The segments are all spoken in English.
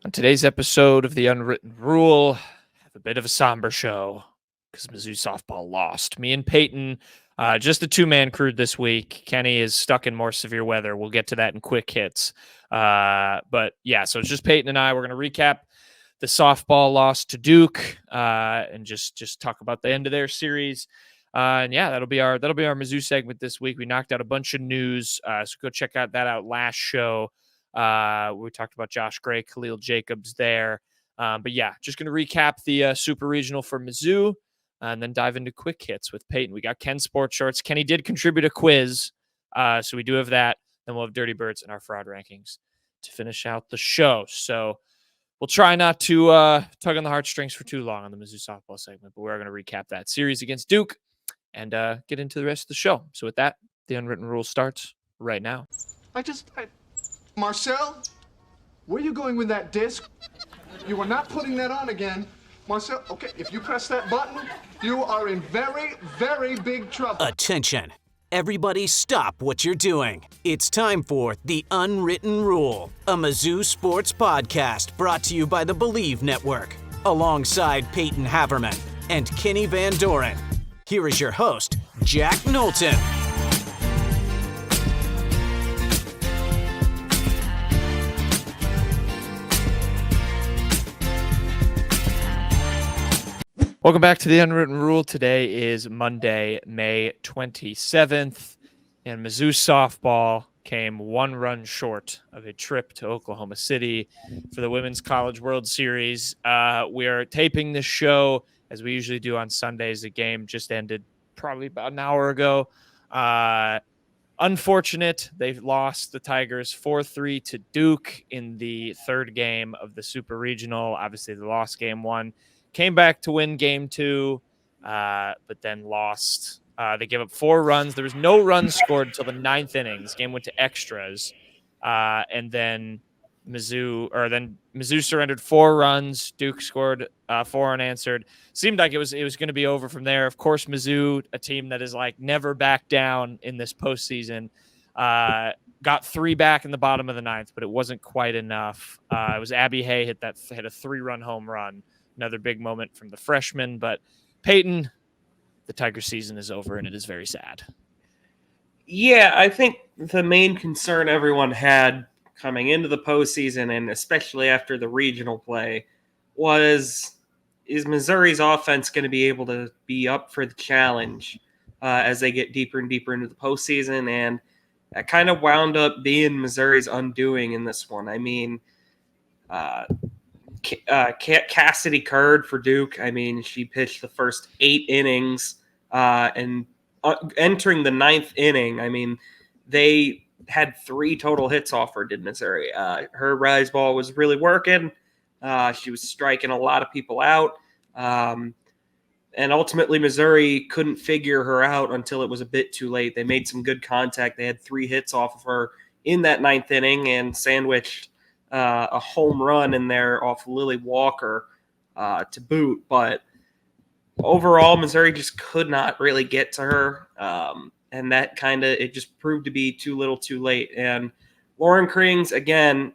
On today's episode of The Unwritten Rule, have a bit of a somber show because Mizzou softball lost. Me and Peyton, just a two-man crew this week. Kenny is stuck in more severe weather. We'll get to that in quick hits. But yeah, so it's just Peyton and I. We're going to recap the softball loss to Duke and just talk about the end of their series. And yeah, that'll be our Mizzou segment this week. We knocked out a bunch of news, so go check out last show. We talked about Josh Gray, Khalil Jacobs there. But yeah, just going to recap the Super Regional for Mizzou and then dive into quick hits with Peyton. We got Ken Sports Shorts. Kenny did contribute a quiz, so we do have that. Then we'll have Dirty Birds and our fraud rankings to finish out the show. So we'll try not to tug on the heartstrings for too long on the Mizzou softball segment, but we're going to recap that series against Duke and get into the rest of the show. So with that, the Unwritten Rule starts right now. Marcel, where are you going with that disc? You are not putting that on again. Marcel, okay, if you press that button, you are in very, very big trouble. Attention. Everybody stop what you're doing. It's time for The Unwritten Rule, a Mizzou sports podcast brought to you by the Believe Network, alongside Peyton Haverman and Kenny Van Doren. Here is your host, Jack Knowlton. Welcome back to The Unwritten Rule. Today is Monday, May 27th, and Mizzou softball came one run short of a trip to Oklahoma City for the Women's College World Series. We are taping this show, as we usually do on Sundays. The game just ended probably about an hour ago. Unfortunate, they lost the Tigers 4-3 to Duke in the third game of the Super Regional. Obviously, they lost game one. Came back to win game two, but then lost. They gave up 4 runs. There was no runs scored until the 9th inning. This game went to extras. And then Mizzou surrendered 4 runs. Duke scored 4 unanswered. Seemed like it was going to be over from there. Of course, Mizzou, a team that is like never back down in this postseason, got 3 back in the bottom of the 9th, but it wasn't quite enough. It was Abby Hay hit a 3-run home run. Another big moment from the freshman. But Peyton, the Tiger season is over, and it is very sad. Yeah, I think the main concern everyone had coming into the postseason, and especially after the regional play, is Missouri's offense going to be able to be up for the challenge as they get deeper and deeper into the postseason? And that kind of wound up being Missouri's undoing in this one. I mean, Cassidy Curd for Duke. I mean, she pitched the first 8 innings and entering the 9th inning, I mean, they had 3 total hits off her, did Missouri. Her rise ball was really working. She was striking a lot of people out. And ultimately, Missouri couldn't figure her out until it was a bit too late. They made some good contact. They had 3 hits off of her in that 9th inning and sandwiched a home run in there off Lily Walker to boot. But overall, Missouri just could not really get to her. And that it just proved to be too little too late. And Laurin Krings, again,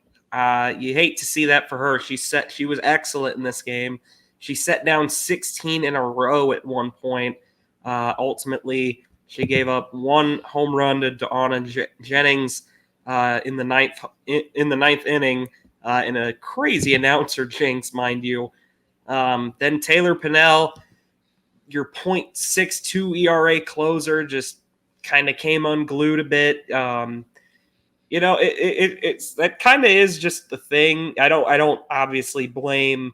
you hate to see that for her. She was excellent in this game. She set down 16 in a row at one point. Ultimately, she gave up 1 home run to Donna Jennings in the ninth inning in a crazy announcer jinx, mind you. Then Taylor Pinnell, your .62 ERA closer, just kind of came unglued a bit. It's that kind of is just the thing. I don't obviously blame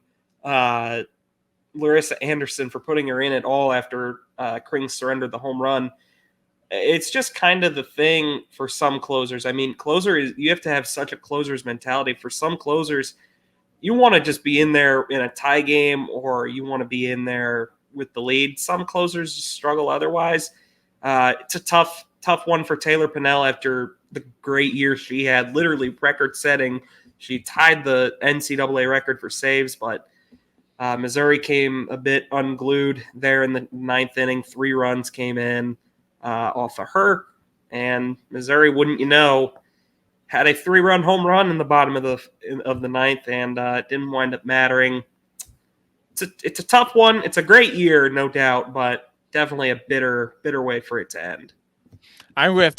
Larissa Anderson for putting her in at all after Krings surrendered the home run. It's just kind of the thing for some closers. I mean, you have to have such a closer's mentality. For some closers, you want to just be in there in a tie game, or you want to be in there with the lead. Some closers struggle otherwise. It's a tough one for Taylor Pinnell after the great year she had, literally record-setting. She tied the NCAA record for saves, but Missouri came a bit unglued there in the 9th inning. 3 runs came in off of her, and Missouri, wouldn't you know, had a 3-run home run in the bottom of the ninth, and it didn't wind up mattering. It's a tough one. It's a great year, no doubt, but definitely a bitter way for it to end. I think we have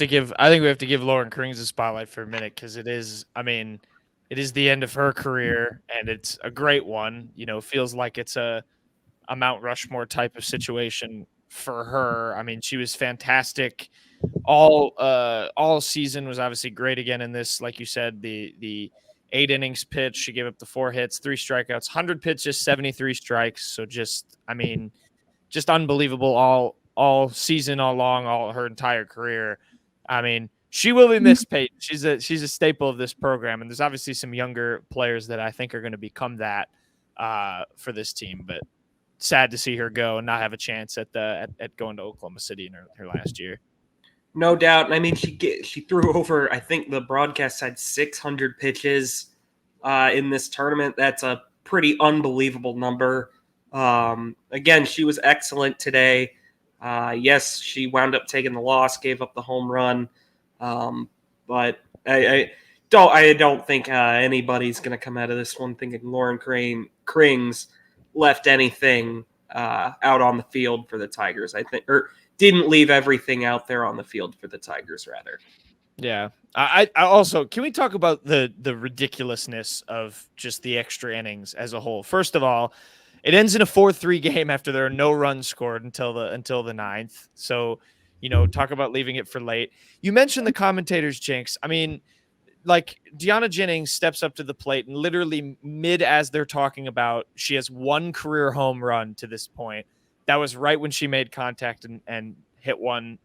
to give Laurin Krings a spotlight for a minute, because it is the end of her career, and it's a great one. Feels like it's a Mount Rushmore type of situation for her. I mean, she was fantastic all season, was obviously great again in this. Like you said, the 8 innings pitch, she gave up the 4 hits, 3 strikeouts, 100 pitches, 73 strikes. So just unbelievable all season, all long, all her entire career. I mean, she will be missed, Peyton. She's a staple of this program, and there's obviously some younger players that I think are going to become that for this team. But sad to see her go and not have a chance at going to Oklahoma City in her last year. No doubt. I mean, she threw over, I think the broadcast said 600 pitches in this tournament. That's a pretty unbelievable number. Again, she was excellent today. Yes, she wound up taking the loss, gave up the home run. But I don't think anybody's going to come out of this one thinking Laurin Krings left anything out on the field for the Tigers, I think, or didn't leave everything out there on the field for the Tigers, rather. Yeah. I also, can we talk about the ridiculousness of just the extra innings as a whole? First of all, it ends in a 4-3 game after there are no runs scored until the ninth. So, talk about leaving it for late. You mentioned the commentators jinx. I mean, like, Deanna Jennings steps up to the plate and literally mid as they're talking about, she has 1 career home run to this point. That was right when she made contact and hit one,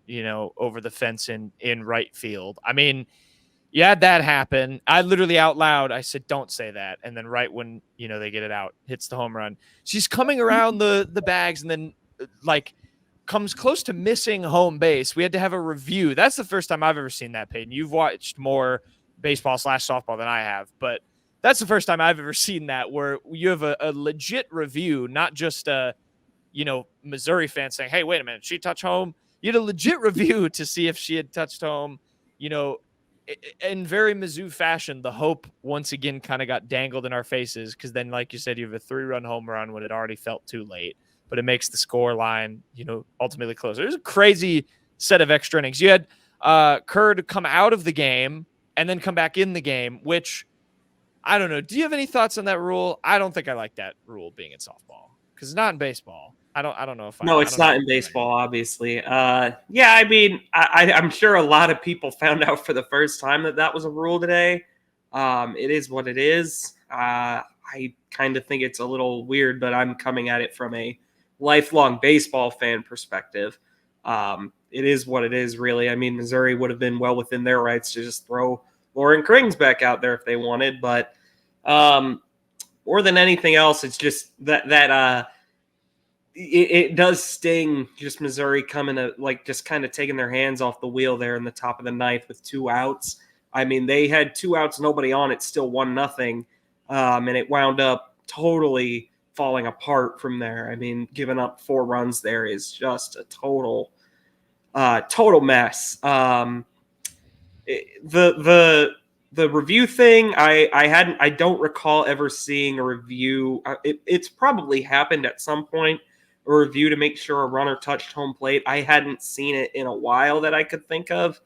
over the fence in right field. I mean, you had that happen. I literally out loud, I said, don't say that. And then right when, they get it out, hits the home run. She's coming around the bags and then comes close to missing home base. We had to have a review. That's the first time I've ever seen that, Peyton. You've watched more baseball/softball than I have, but that's the first time I've ever seen that, where you have a legit review, not just a, Missouri fan saying, hey, wait a minute, she touched home. You had a legit review to see if she had touched home. In very Mizzou fashion, the hope once again kind of got dangled in our faces, because then, like you said, you have a 3-run home run when it already felt too late, but it makes the score line, ultimately closer. There's a crazy set of extra innings. You had Kurd come out of the game and then come back in the game, which I don't know. Do you have any thoughts on that rule? I don't think I like that rule being in softball, because it's not in baseball. I don't know if No, it's not in baseball, obviously. Yeah, I mean, I'm sure a lot of people found out for the first time that was a rule today. It is what it is. I kind of think it's a little weird, but I'm coming at it from a lifelong baseball fan perspective. It is what it is, really. I mean, Missouri would have been well within their rights to just throw Laurin Krings back out there if they wanted, but more than anything else, it's just that it does sting, just Missouri coming to just kind of taking their hands off the wheel there in the top of the ninth with 2 outs. I mean, they had 2 outs, nobody on it, still 1-0, and it wound up totally falling apart from there. I mean, giving up 4 runs there is just a total mess. The review thing, I don't recall ever seeing a review. It's probably happened at some point, a review to make sure a runner touched home plate. I hadn't seen it in a while that I could think of.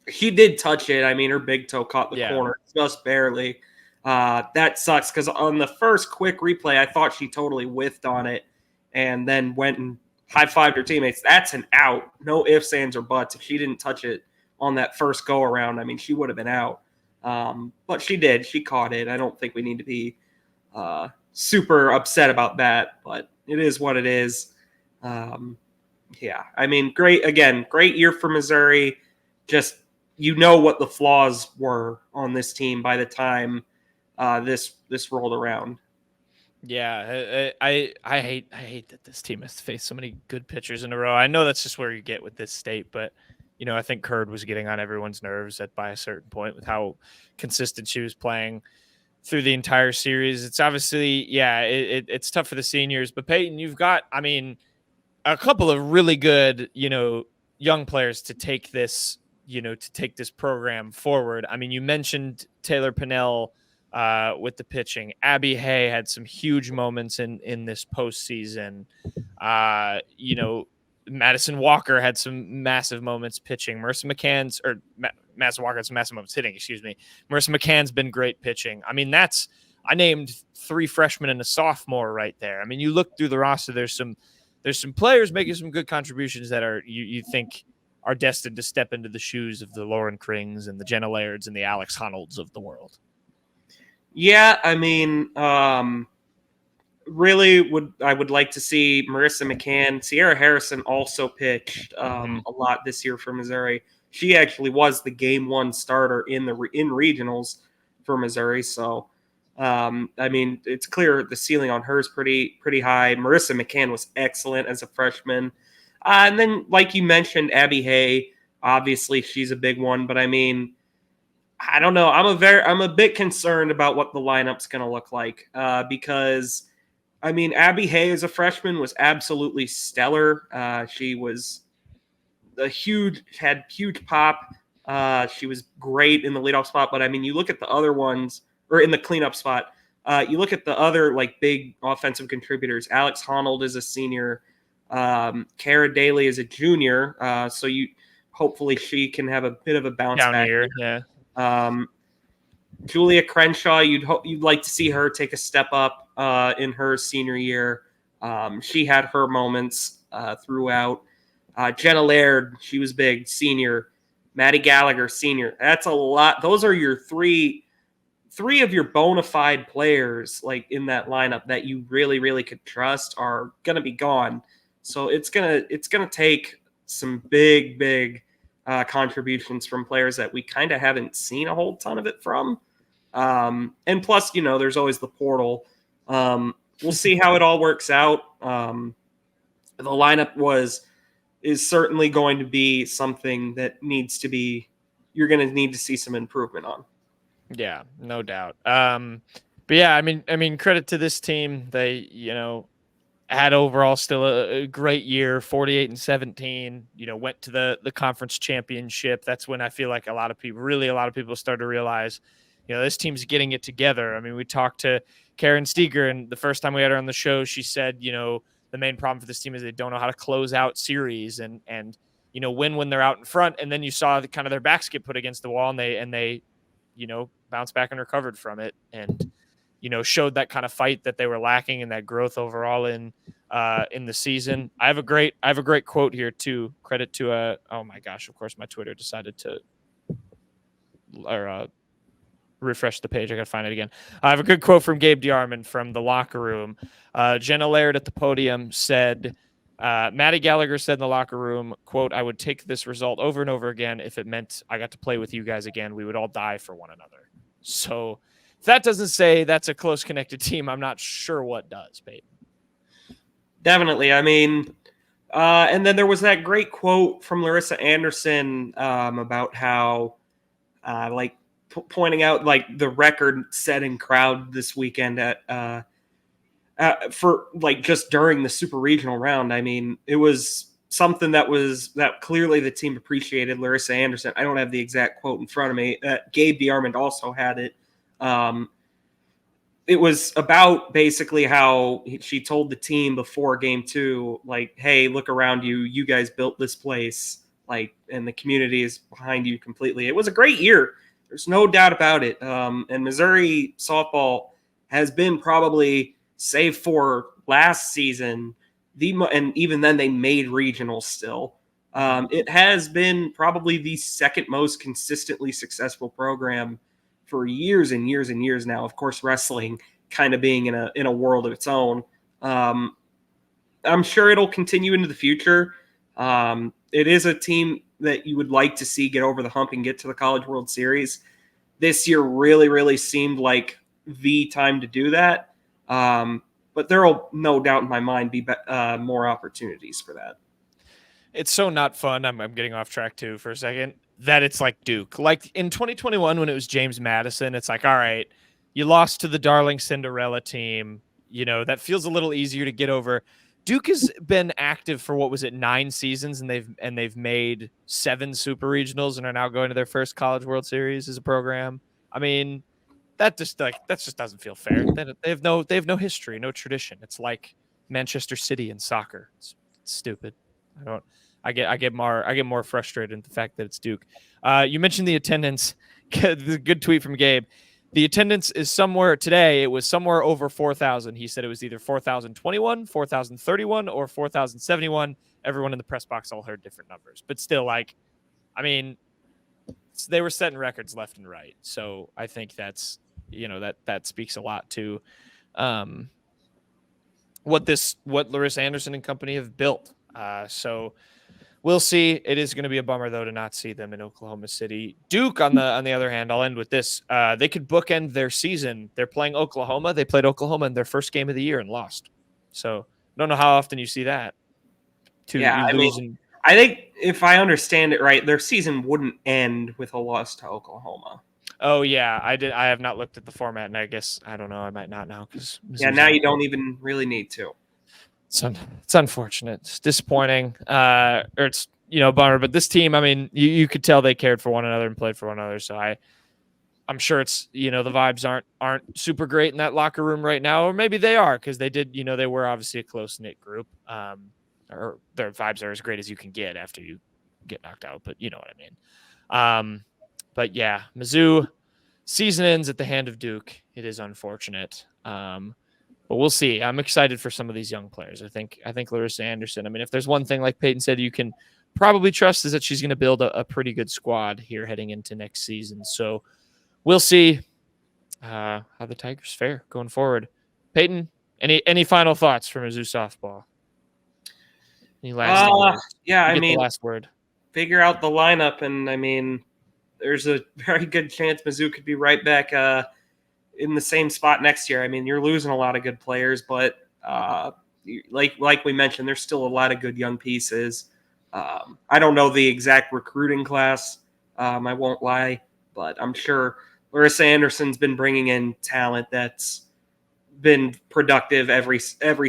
She did touch it. I mean, her big toe caught the corner just barely. That sucks, because on the first quick replay, I thought she totally whiffed on it and then went and high-fived her teammates. That's an out. No ifs, ands, or buts. If she didn't touch it on that first go-around, I mean, she would have been out. But she did. She caught it. I don't think we need to be super upset about that, but it is what it is. Yeah, I mean, great year for Missouri. Just, what the flaws were on this team by the time this rolled around. Yeah, I hate that this team has to face so many good pitchers in a row. I know that's just where you get with this state, but I think Kurd was getting on everyone's nerves by a certain point with how consistent she was playing through the entire series. It's obviously, it's tough for the seniors, but Peyton, you've got, I mean, a couple of really good, young players to take this to take this program forward. I mean, you mentioned Taylor Pennell with the pitching. Abby Hay had some huge moments in this postseason. Madison Walker had some massive moments pitching. Madison Walker had some massive moments hitting, excuse me. Marissa McCann's been great pitching. I mean, I named 3 freshmen and a sophomore right there. I mean, you look through the roster, there's some players making some good contributions that are you think are destined to step into the shoes of the Laurin Krings and the Jenna Lairds and the Alex Honolds of the world. Yeah, I mean, I would like to see Marissa McCann. Sierra Harrison also pitched a lot this year for Missouri. She actually was the game 1 starter in regionals for Missouri. So, I mean, it's clear the ceiling on her is pretty high. Marissa McCann was excellent as a freshman. And then, like you mentioned, Abby Hay, obviously she's a big one. But I mean, I don't know. I'm a bit concerned about what the lineup's going to look like because, I mean, Abby Hay as a freshman was absolutely stellar. She was had huge pop. She was great in the leadoff spot. But I mean, you look at the other ones, or in the cleanup spot, you look at the other like big offensive contributors. Alex Honnold is a senior. Cara Daly is a junior. So hopefully she can have a bit of a bounce down back here. Yeah. Julia Crenshaw, you'd like to see her take a step up in her senior year. She had her moments throughout. Jenna Laird, she was big, senior. Maddie Gallagher, senior. That's a lot. Those are your three of your bona fide players like in that lineup that you really, really could trust are gonna be gone. So it's gonna take some big contributions from players that we kind of haven't seen a whole ton of it from. And plus, there's always the portal. We'll see how it all works out. The lineup is certainly going to be something that you're going to need to see some improvement on. Yeah, no doubt. But yeah, I mean, credit to this team. They, had overall still a great year, 48-17, went to the conference championship. That's when I feel like a lot of people start to realize, this team's getting it together. I mean, we talked to Karen Steger, and the first time we had her on the show, she said, the main problem for this team is they don't know how to close out series and win when they're out in front. And then you saw kind of their backs get put against the wall and they bounced back and recovered from it. And, showed that kind of fight that they were lacking and that growth overall in the season. I have a great quote here too. Credit to oh my gosh, of course my Twitter decided to refresh the page. I gotta find it again. I have a good quote from Gabe DeArmond from the locker room. Jenna Laird at the podium said, Maddie Gallagher said in the locker room, quote, "I would take this result over and over again if it meant I got to play with you guys again. We would all die for one another." So if that doesn't say that's a close connected team, I'm not sure what does, Peyton. Definitely. I mean, and then there was that great quote from Larissa Anderson about how, pointing out like the record-setting crowd this weekend for like just during the super regional round. I mean, it was something that clearly the team appreciated. Larissa Anderson, I don't have the exact quote in front of me. Gabe DeArmond also had it. It was about basically how she told the team before game 2, like, hey, look around you. You guys built this place, like, and the community is behind you completely. It was a great year. There's no doubt about it. And Missouri softball has been probably, save for last season, and even then they made regionals still. It has been probably the second most consistently successful program for years and years and years now. Of course, wrestling kind of being in a world of its own. I'm sure it'll continue into the future. It is a team that you would like to see get over the hump and get to the College World Series. This year really, really seemed like the time to do that. But there will, no doubt in my mind, be more opportunities for that. It's so not fun. I'm getting off track too for a second. That it's like Duke. Like in 2021 when it was James Madison, it's like, all right, you lost to the darling Cinderella team. That feels a little easier to get over. Duke has been active for what was it, 9 seasons, and they've made 7 super regionals and are now going to their first College World Series as a program. I mean, that just doesn't feel fair. They have no history, no tradition. It's like Manchester City in soccer. It's stupid. I get more frustrated at the fact that it's Duke. You mentioned the attendance. The good tweet from Gabe. The attendance is somewhere today. It was somewhere over 4,000. He said it was either 4,021, 4,031, or 4,071. Everyone in the press box all heard different numbers, but still, they were setting records left and right. So I think that's, that speaks a lot to what Larissa Anderson and company have built. So we'll see. It is going to be a bummer, though, to not see them in Oklahoma City. Duke, on the other hand, I'll end with this. They could bookend their season. They're playing Oklahoma. They played Oklahoma in their first game of the year and lost. So don't know how often you see that. I think if I understand it right, their season wouldn't end with a loss to Oklahoma. Oh, yeah. I have not looked at the format, and I guess, I don't know. I might not now. Now you don't even really need to. It's unfortunate. It's disappointing. Or it's, bummer. But this team, I mean, you could tell they cared for one another and played for one another. So I'm sure it's, the vibes aren't super great in that locker room right now. Or maybe they are, because they did, they were obviously a close-knit group. Or their vibes are as great as you can get after you get knocked out. But you know what I mean. But yeah, Mizzou season ends at the hand of Duke. It is unfortunate. But we'll see. I'm excited for some of these young players. I think Larissa Anderson, I mean, if there's one thing, like Peyton said, you can probably trust, is that she's going to build a pretty good squad here heading into next season. So we'll see how the Tigers fare going forward. Peyton, any final thoughts from Mizzou softball? Any last words? Yeah, the last word. Figure out the lineup, and I mean, there's a very good chance Mizzou could be right back in the same spot next year. I mean, you're losing a lot of good players, but like we mentioned, there's still a lot of good young pieces. I don't know the exact recruiting class. I won't lie, but I'm sure Larissa Anderson's been bringing in talent that's been productive every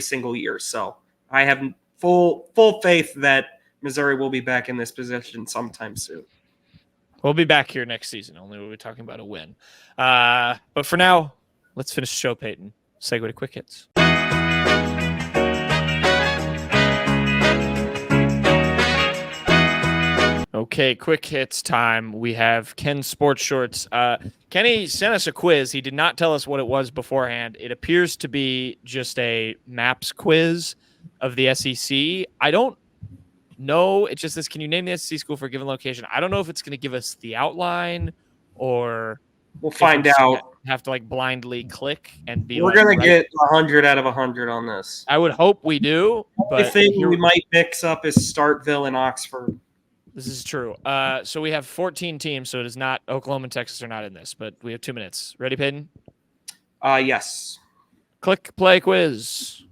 single year. So I have full faith that Missouri will be back in this position sometime soon. We'll be back here next season. Only we'll be talking about a win. But for now, let's finish the show, Peyton. Segue to quick hits. Okay, quick hits time. We have Ken Sports Shorts. Kenny sent us a quiz. He did not tell us what it was beforehand. It appears to be just a maps quiz of the SEC. I don't know. It just says, can you name the SEC school for a given location? I don't know if it's going to give us the outline or we'll find out. Have to blindly click and be. We're going to get 100 out of 100 on this. I would hope we do. The thing we might mix up is Starkville and Oxford. This is true. So we have 14 teams, so it is not Oklahoma and Texas are not in this, but we have 2 minutes. Ready, Peyton? Yes. Click play quiz.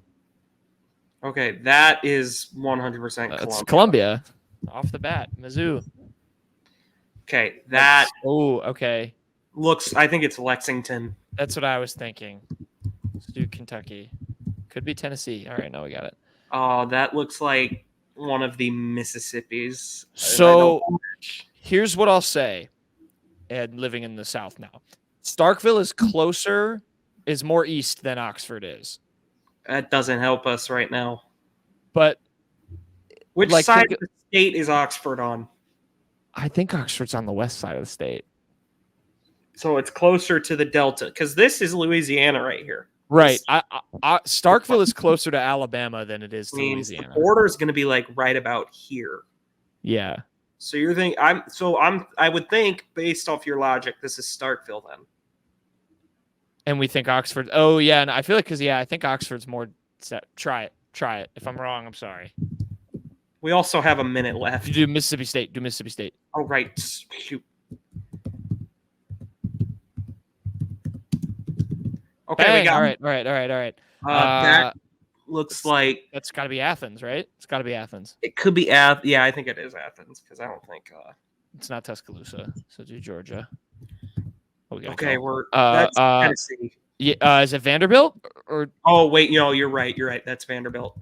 Okay, that is 100% Columbia. It's Columbia. Off the bat. Mizzou. Okay, that okay. I think it's Lexington. That's what I was thinking. Let's do Kentucky. Could be Tennessee. All right, now we got it. Oh, that looks like one of the Mississippis. So here's what I'll say, and living in the South now. Starkville is more east than Oxford is. That doesn't help us right now. But which side of the state is Oxford on? I think Oxford's on the west side of the state. So it's closer to the Delta, because this is Louisiana right here. Right. Starkville is closer to Alabama than it is to Louisiana. The border is going to be right about here. Yeah. So you're thinking I would think, based off your logic, this is Starkville then. And we think Oxford. Oh yeah, and I feel like I think Oxford's more set. Try it. If I'm wrong, I'm sorry. We also have a minute left. You do Mississippi State. Oh right. Shoot. Okay, Bang. we got all right. That looks like that's got to be Athens, right? It's got to be Athens. It could be Athens. Yeah, I think it is Athens, because I don't think it's not Tuscaloosa. So do Georgia. Okay, that's Tennessee. Yeah, is it Vanderbilt or? Oh wait, no, you're right. That's Vanderbilt.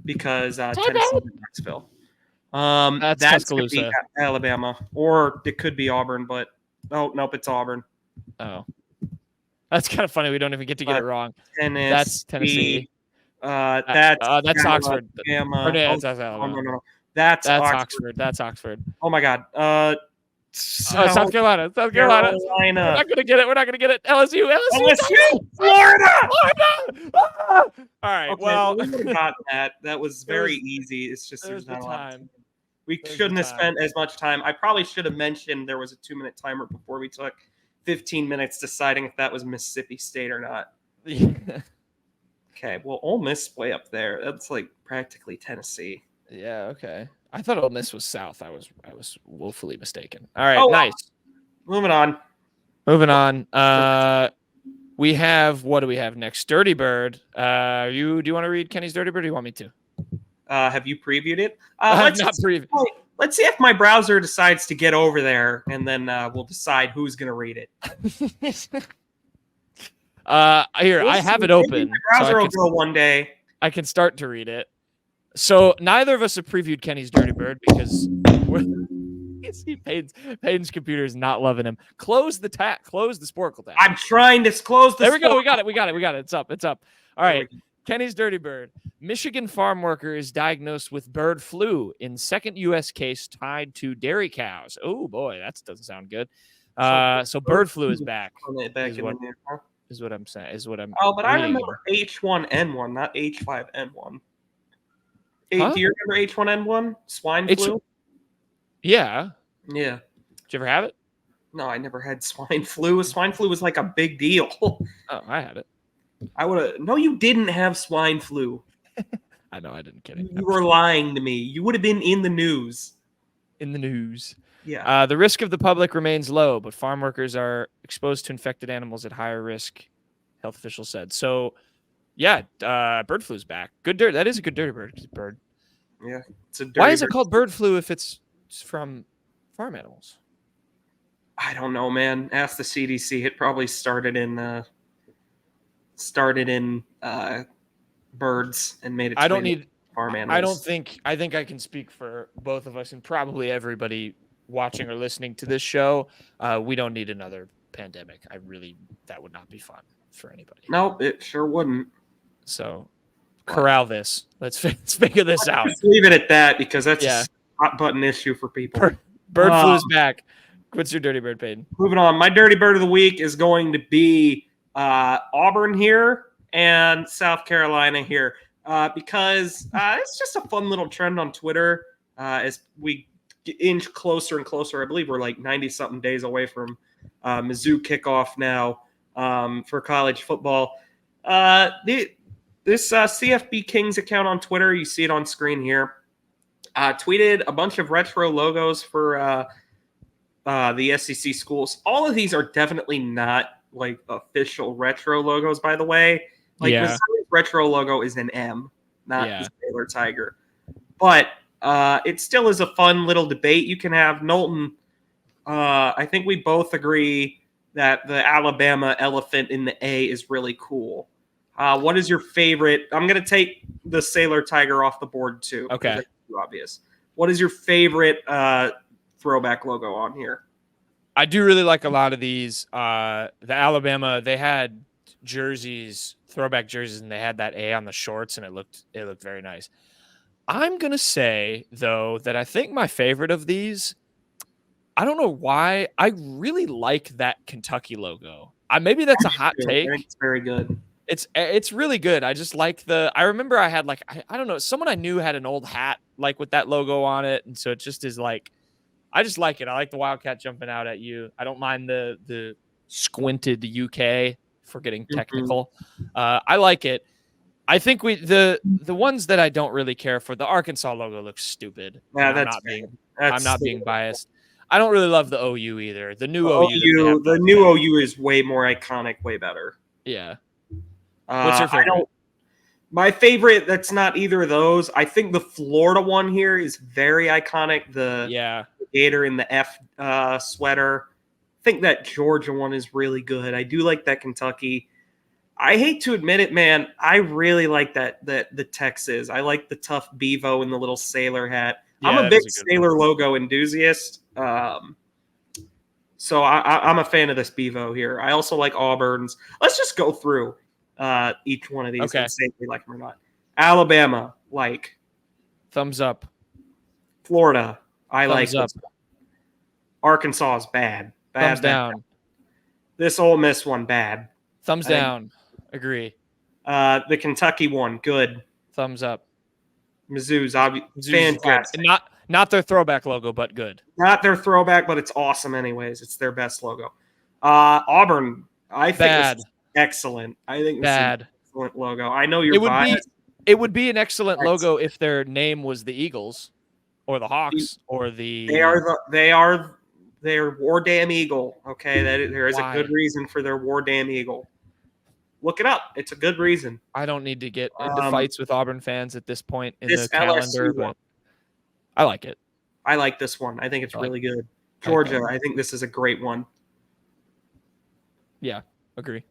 because Tennessee beat Knoxville. That's That's going to Tuscaloosa. be Alabama, or it could be Auburn, but nope, it's Auburn. Oh, that's kind of funny. We don't even get to get it wrong. Tennessee. That's Tennessee. That's Oxford. Alabama. That's Alabama. No. That's Oxford. That's Oxford. Oh my God. South Carolina. We're not gonna get it. LSU. Florida. All right. Okay, well, we would have gotten that. That was very easy. It's just there's not a lot of time. We shouldn't have spent as much time. I probably should have mentioned there was a 2-minute timer before we took 15 minutes deciding if that was Mississippi State or not. Okay, well, Ole Miss way up there. That's like practically Tennessee. Yeah. Okay. I thought Ole Miss was South. I was woefully mistaken. All right. Oh, nice. Moving on. We have, what do we have next? Dirty Bird. Do you want to read Kenny's Dirty Bird? Or do you want me to? Have you previewed it? Let's see if my browser decides to get over there, and then we'll decide who's going to read it. I have it open. The browser will go one day. I can start to read it. So neither of us have previewed Kenny's Dirty Bird because Peyton's computer is not loving him. Close the Sporkle tab. I'm trying to close the. There we go. We got it. It's up. All right. Kenny's Dirty Bird. Michigan farm worker is diagnosed with bird flu in second U.S. case tied to dairy cows. Oh boy, that doesn't sound good. So bird flu is back. Is what I'm saying. But I remember H1N1, not H5N1. Huh? Do you remember H1N1? Swine flu? Yeah. Yeah. Did you ever have it? No, I never had swine flu. Swine flu was like a big deal. Oh, I had it. I would have. No, you didn't have swine flu. I know, I didn't kid it. You were lying to me. You would have been in the news. Yeah. The risk of the public remains low, but farm workers are exposed to infected animals at higher risk, health officials said. So, yeah, bird flu's back. Good dirt. That is a good dirty bird. Yeah. It's a dirty Why is it called bird flu if it's from farm animals? I don't know, man. Ask the CDC. It probably started in birds and made it. I don't need farm animals. I think I can speak for both of us and probably everybody watching or listening to this show. We don't need another pandemic. That would not be fun for anybody. No, it sure wouldn't. So corral this. Let's figure this out. Let's leave it at that because that's a hot button issue for people. Bird flu is back. What's your dirty bird, Peyton? Moving on. My dirty bird of the week is going to be Auburn here and South Carolina here because it's just a fun little trend on Twitter as we inch closer and closer. I believe we're like 90-something days away from Mizzou kickoff now for college football. This CFB Kings account on Twitter, you see it on screen here, tweeted a bunch of retro logos for the SEC schools. All of these are definitely not like official retro logos, by the way. Like Missouri's retro logo is an M, not the Sailor Tiger. But it still is a fun little debate you can have. Knowlton, I think we both agree that the Alabama elephant in the A is really cool. What is your favorite? I'm going to take the Sailor Tiger off the board too. Okay. That's too obvious. What is your favorite throwback logo on here? I do really like a lot of these. The Alabama, they had jerseys, throwback jerseys, and they had that A on the shorts, and it looked very nice. I'm going to say, though, that I think my favorite of these, I don't know why, I really like that Kentucky logo. Maybe that's a hot take. It's very good. It's really good. I just like I remember I had I don't know, someone I knew had an old hat like with that logo on it, and so it just is like, I just like it. I like the Wildcat jumping out at you. I don't mind the squinted UK for getting technical. I like it. I think the ones that I don't really care for, the Arkansas logo looks stupid. Yeah, I'm not being biased. I don't really love the OU either. The new the new OU is way more iconic, way better. Yeah. What's your favorite? My favorite, that's not either of those. I think the Florida one here is very iconic. The Gator in the F sweater. I think that Georgia one is really good. I do like that Kentucky. I hate to admit it, man. I really like that the Texas. I like the tough bevo and the little sailor hat. I'm a big sailor logo enthusiast. So I'm a fan of this bevo here. I also like Auburn's. Let's just go through each one of these and say if we like them or not. Alabama, like. Thumbs up. Florida, I Thumbs like. Up. Arkansas is bad. Thumbs down. This Ole Miss one, bad. Thumbs down. Agree. The Kentucky one, good. Thumbs up. Mizzou's fantastic. Not their throwback logo, but good. Not their throwback, but it's awesome anyways. It's their best logo. Auburn, I think bad. This is excellent. I think this bad. Is an excellent logo. I know you're biased. It would be an excellent logo if their name was the Eagles or the Hawks or the. They are their War Damn Eagle. Okay, there is a good reason for their War Damn Eagle. Look it up. It's a good reason. I don't need to get into fights with Auburn fans at this point in the calendar, but I like it. I like this one. I think it's really good. Georgia, I think this is a great one. Yeah, agree.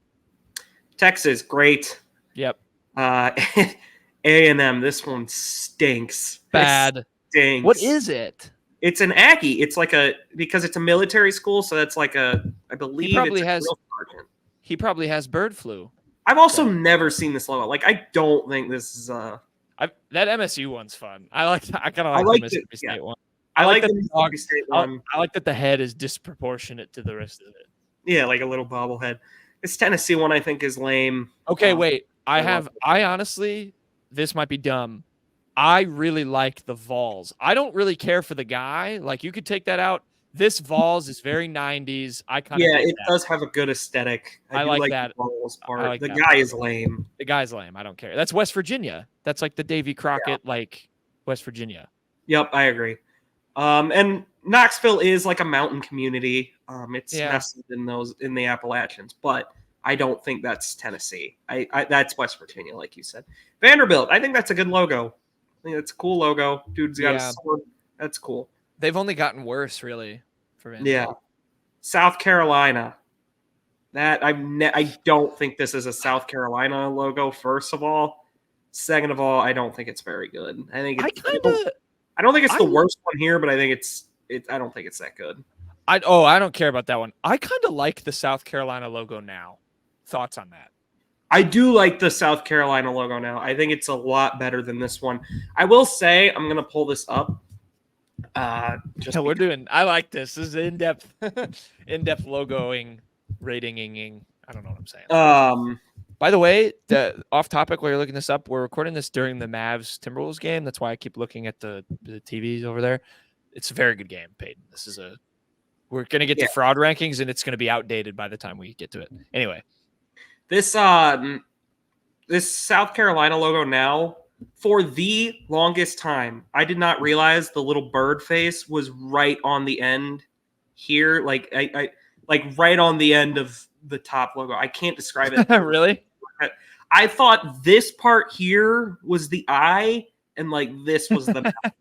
Texas, great. Yep. A&M, this one stinks. Bad. It stinks. What is it? It's an Aggie. It's like because it's a military school, so that's like I believe he probably it's has, drill sergeant. He probably has bird flu. I've also never seen this logo. Like, I don't think this is that MSU one's fun. I kind of like the Mississippi State one. I like the Mississippi State one. I like that the head is disproportionate to the rest of it. Yeah, like a little bobblehead. This Tennessee one I think is lame. Okay, wait. I honestly, this might be dumb. I really like the Vols. I don't really care for the guy. Like, you could take that out. This Vols is very 90s. It does have a good aesthetic. I like that. The Vols part. The guy is lame. The guy's lame. I don't care. That's West Virginia. That's like the Davy Crockett, like West Virginia. Yep, I agree. And Knoxville is like a mountain community. It's nestled in the Appalachians, but I don't think that's Tennessee. That's West Virginia, like you said. Vanderbilt, I think that's a good logo. I think that's a cool logo. Dude's got a sword. That's cool. They've only gotten worse, really, for Vanderbilt. Yeah. South Carolina. I don't think this is a South Carolina logo, first of all. Second of all, I don't think it's very good. I don't think it's the worst one here, but I think I don't think it's that good. I don't care about that one. I kind of like the South Carolina logo now. Thoughts on that? I do like the South Carolina logo now. I think it's a lot better than this one. I will say, I'm going to pull this up. I like this. This is in-depth logoing, ratinging. I don't know what I'm saying. By the way, off topic while you're looking this up, we're recording this during the Mavs Timberwolves game. That's why I keep looking at the TVs over there. It's a very good game, Peyton. We're going to get to fraud rankings, and it's going to be outdated by the time we get to it. Anyway. This South Carolina logo now, for the longest time, I did not realize the little bird face was right on the end here, like right on the end of the top logo. I can't describe it. Really? I thought this part here was the eye, and like this was the mouth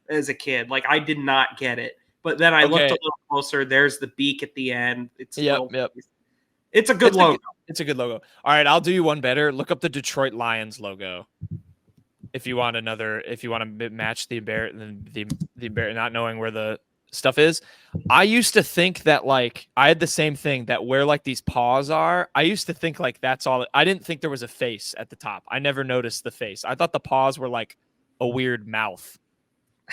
as a kid. Like, I did not get it, but then I looked a little closer. There's the beak at the end. It's It's a good logo. It's a good logo. All right, I'll do you one better. Look up the Detroit Lions logo. If you want to match the embarrassment, not knowing where the stuff is. I used to think that, like, I had the same thing, that where like these paws are, I used to think like that's all. I didn't think there was a face at the top. I never noticed the face. I thought the paws were like a weird mouth.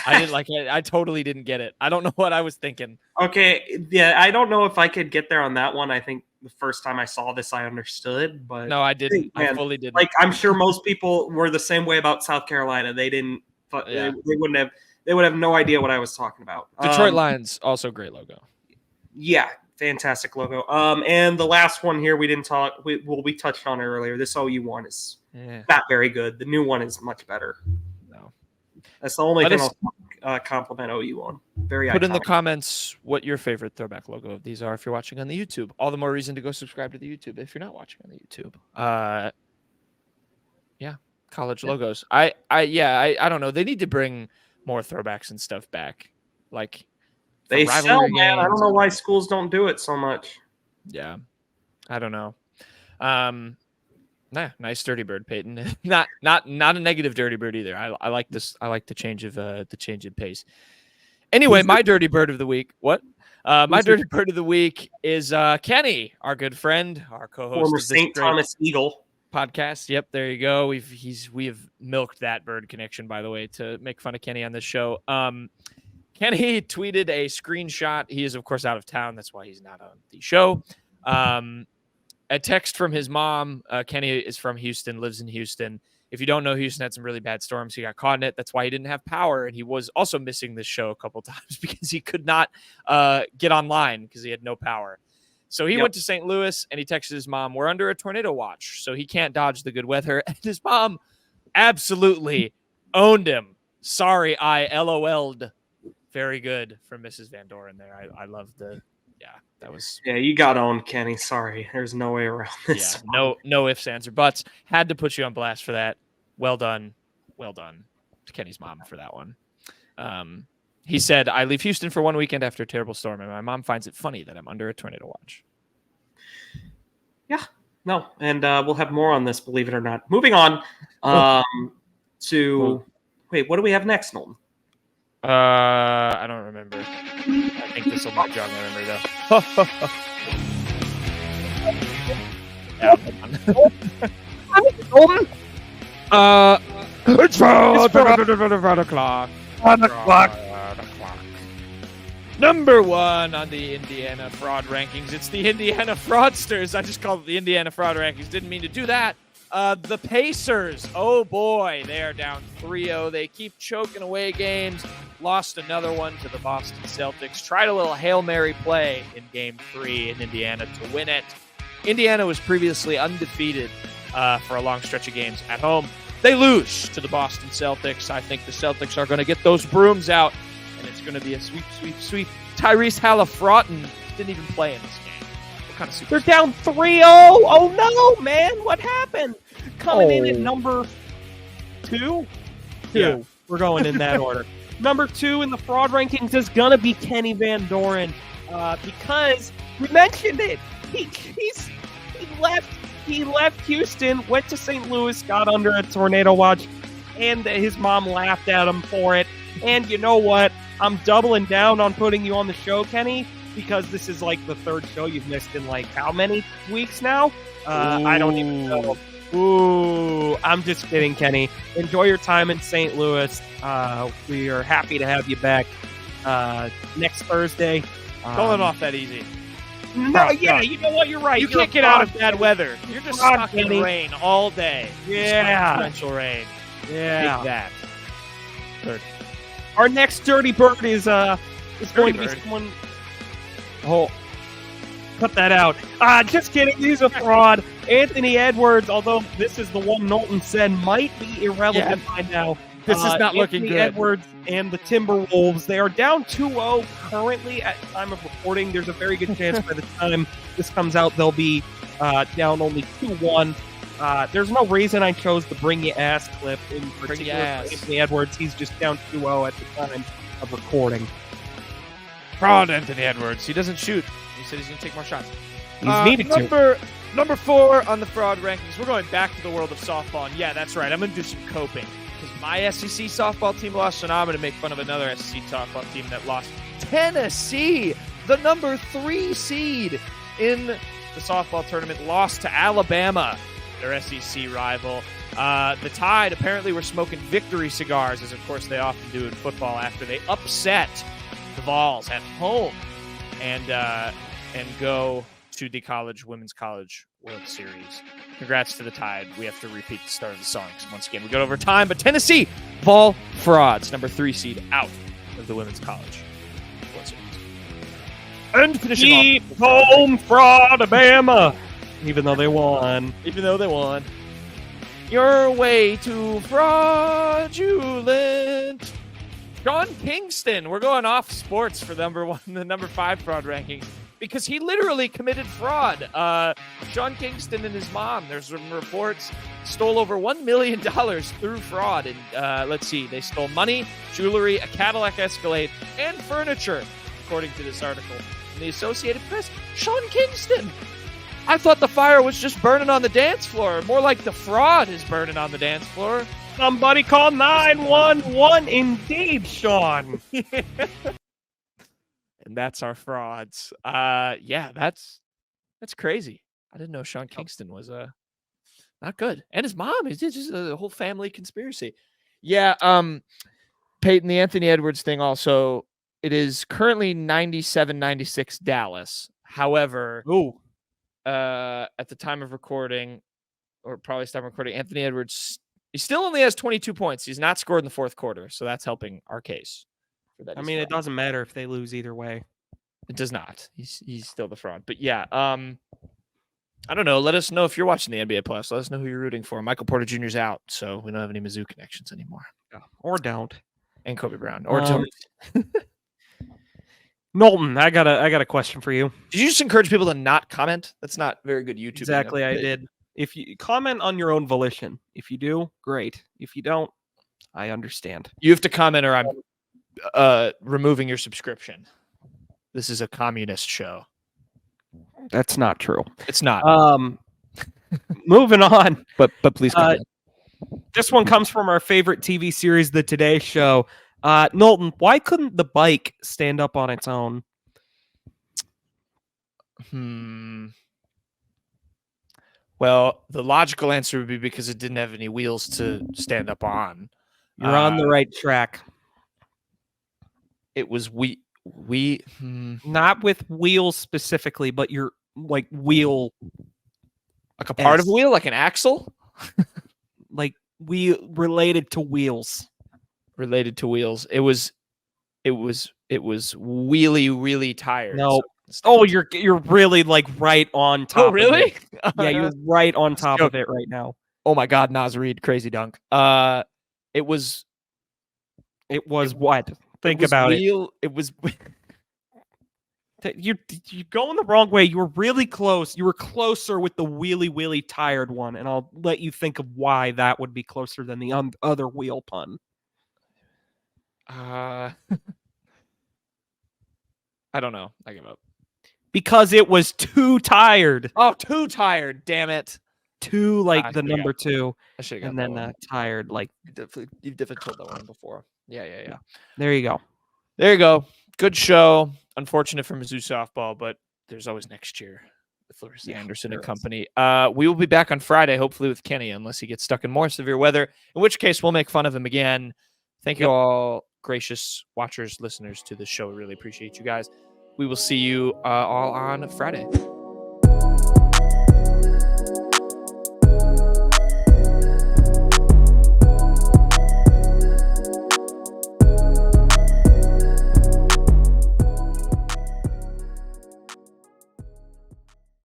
I totally didn't get it. I don't know what I was thinking. Okay. Yeah. I don't know if I could get there on that one. I think the first time I saw this, I understood, but no, I didn't. I fully didn't. Like, I'm sure most people were the same way about South Carolina. They didn't, they would have no idea what I was talking about. Detroit Lions, also great logo. Yeah. Fantastic logo. And the last one here, we didn't talk. We touched on it earlier. This OU one is not very good. The new one is much better. That's the only thing I'll compliment OU on. Very iconic. Put in the comments what your favorite throwback logo of these are if you're watching on the YouTube. All the more reason to go subscribe to the YouTube if you're not watching on the YouTube. College logos. I don't know. They need to bring more throwbacks and stuff back. Like, they sell, man. I don't know why schools don't do it so much. Yeah. I don't know. Nah, nice dirty bird, Peyton. not a negative dirty bird either. I like this. I like the change of pace. Anyway, my dirty bird of the week. What? My dirty bird of the week is Kenny, our good friend, our co-host Former of this St. Thomas Eagle podcast. Yep, there you go. We have milked that bird connection, by the way, to make fun of Kenny on this show. Kenny tweeted a screenshot. He is, of course, out of town. That's why he's not on the show. A text from his mom. Kenny is from Houston, lives in Houston. If you don't know, Houston had some really bad storms. He got caught in it. That's why he didn't have power. And he was also missing this show a couple times because he could not get online because he had no power. So he went to St. Louis and he texted his mom, "We're under a tornado watch, so he can't dodge the good weather." And his mom absolutely owned him. Sorry, I LOL'd. Very good from Mrs. Van Doren there. I love the... Yeah, that was... Yeah, you got owned, Kenny. Sorry. There's no way around this. Yeah, no ifs, ands, or buts. Had to put you on blast for that. Well done. Well done to Kenny's mom for that one. He said, "I leave Houston for one weekend after a terrible storm, and my mom finds it funny that I'm under a tornado watch." Yeah, no. And we'll have more on this, believe it or not. Moving on to... Wait, what do we have next, Knowlton? I don't remember. I think this will not jog my memory, though. It's 4 o'clock. Number one on the Indiana fraud rankings. It's the Indiana Fraudsters. I just called it the Indiana Fraud Rankings. Didn't mean to do that. The Pacers. Oh, boy. They are down 3-0. They keep choking away games. Lost another one to the Boston Celtics. Tried a little Hail Mary play in Game 3 in Indiana to win it. Indiana was previously undefeated for a long stretch of games at home. They lose to the Boston Celtics. I think the Celtics are going to get those brooms out, and it's going to be a sweep, sweep, sweep. Tyrese Halliburton didn't even play in this game. What kind of super? They're down 3-0. Oh, no, man. What happened? Coming in at number 2? Yeah. We're going in that order. Number 2 in the fraud rankings is going to be Kenny Van Doren because we mentioned it. He left Houston, went to St. Louis, got under a tornado watch, and his mom laughed at him for it. And you know what? I'm doubling down on putting you on the show, Kenny, because this is like the third show you've missed in like how many weeks now? I don't even know. Ooh, I'm just kidding, Kenny. Enjoy your time in St. Louis. We are happy to have you back next Thursday. Calling off that easy. No, yeah, you know what? You're right. You can't get out of bad weather. You're just stuck in rain all day. Yeah. Torrential rain. Yeah. Take that. Third. Our next dirty bird is going to be someone. Oh, cut that out. Just kidding. He's a fraud. Anthony Edwards, although this is the one Knowlton said might be irrelevant by now. This is not looking good. Edwards and the Timberwolves, they are down 2-0 currently at the time of recording. There's a very good chance by the time this comes out, they'll be down only 2-1. There's no reason I chose the Bring Ya Ass clip in particular for Anthony Edwards. He's just down 2-0 at the time of recording. Fraud Anthony Edwards. He doesn't shoot. He said he's going to take more shots. He's needed to. Number 4 on the fraud rankings. We're going back to the world of softball. And yeah, that's right. I'm going to do some coping. Because my SEC softball team lost, so now I'm going to make fun of another SEC softball team that lost. Tennessee, the number 3 seed in the softball tournament, lost to Alabama, their SEC rival. The Tide apparently were smoking victory cigars, as of course they often do in football, after they upset the Vols at home and go to the Women's College World Series. Congrats to the Tide. We have to repeat the start of the song because once again we got over time. But Tennessee, Vol frauds, number 3 seed out of the Women's College World Series. And finishing Keep home, fraud, Alabama. Even though they won. Your way to fraudulent. Sean Kingston. We're going off sports for the number 5 fraud rankings. Because he literally committed fraud. Sean Kingston and his mom, there's some reports, stole over $1 million through fraud. And let's see, they stole money, jewelry, a Cadillac Escalade, and furniture, according to this article. In the Associated Press, Sean Kingston I thought the fire was just burning on the dance floor. More like the fraud is burning on the dance floor. Somebody call 911. Indeed, Sean. And that's our frauds. Yeah, that's crazy. I didn't know Sean Kingston was not good. And his mom is just a whole family conspiracy. Yeah, Peyton, the Anthony Edwards thing also, it is currently 97-96 Dallas. However, at the time of recording, or probably stop recording, Anthony Edwards, he still only has 22 points. He's not scored in the fourth quarter, so that's helping our case. I mean, it doesn't matter if they lose either way. It does not. He's still the fraud. But yeah, I don't know. Let us know if you're watching the NBA playoffs. Let us know who you're rooting for. Michael Porter Jr.'s out, so we don't have any Mizzou connections anymore. Or don't. And Kobe Brown. Or Tony. Knowlton, I got a question for you. Did you just encourage people to not comment? That's not very good YouTube. Exactly, I did. If you comment on your own volition, if you do, great. If you don't, I understand. You have to comment, or I'm removing your subscription. This is a communist show. That's not true. It's not. Moving on. But please comment. This one comes from our favorite TV series, The Today Show. Knowlton, why couldn't the bike stand up on its own? Well, the logical answer would be because it didn't have any wheels to stand up on. You're on the right track. It was not with wheels specifically, but you're like wheel, like a part of a wheel, like an axle, like wheel related to wheels. Related to wheels. It was really tired. No. Oh, you're really like right on top. Oh, really? Of it. Yeah, you're right on top of it right now. Oh my God, Naz Reid, crazy dunk. It was what? Think about it. It was. You're going the wrong way. You were really close. You were closer with the wheelie tired one, and I'll let you think of why that would be closer than the other wheel pun. I don't know. I give up. Because it was too tired. Oh, too tired. Damn it. Two, like the number two. I should have got and then tired. Like you've definitely told that one before. Yeah. There you go. There you go. Good show. Unfortunate for Mizzou softball, but there's always next year with Larissa Anderson and company. We will be back on Friday, hopefully with Kenny, unless he gets stuck in more severe weather, in which case we'll make fun of him again. Thank you all, gracious watchers, listeners to the show. Really appreciate you guys. We will see you all on Friday.